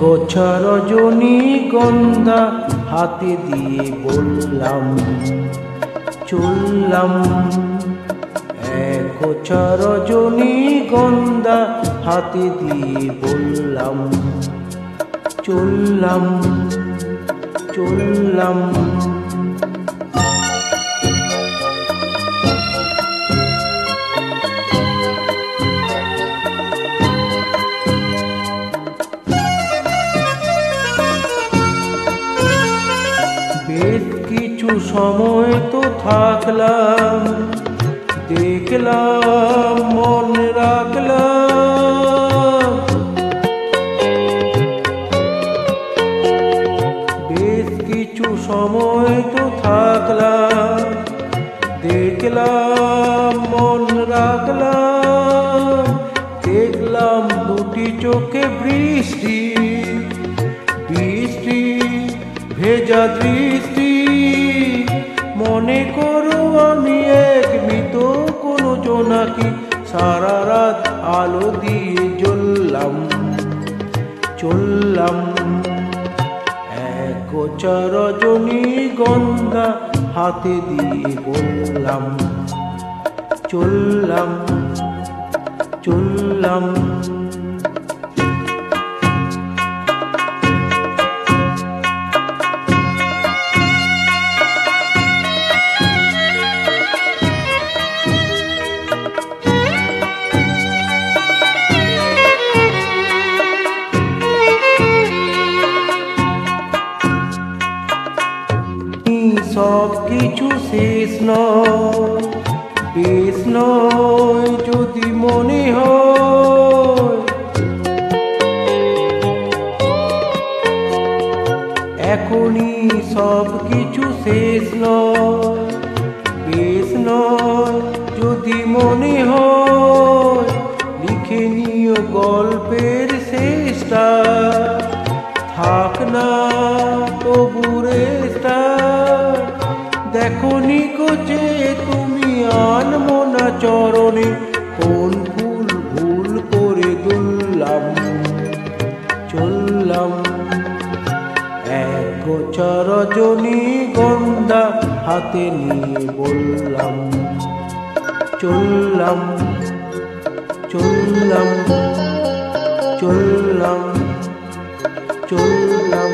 গোছা রজনীগন্ধা হাতে দিয়ে বললাম চললাম। এক গোছা রজনীগন্ধা হাতে দিয়ে বললাম চললাম চললাম। বেশ কিছু সময় তো থাকলাম, দেখলাম মন রাখলাম। বেশ কিছু সময় তো থাকলাম, দেখলাম মন রাখলাম। দেখলাম দুটি চোখে বৃষ্টি বৃষ্টি ভেজা দৃষ্টি। মনে করো আমি এক মৃত কোনো জোনাকি, সারা রাত আলো দিয়ে জ্বললাম চললাম। এক গোছা রজনীগন্ধা হাতে দিয়ে বললাম চললাম চললাম। সব কিছু শেষ নয়, বেশ নয় যদি মনে হয়। এখনই সব কিছু শেষ নয়, বেশ নয় যদি মনে হয়। লিখে নিও গল্পের শেষটা, থাক না তবু রেশটা। দেখনি যে তুমি আনমো না চরণে, কোন ফুল ভুল করে দুললাম চললাম। এক গোছা রজনীগন্ধা হাতে নিয়ে বললাম চললাম চললাম চললাম চললাম।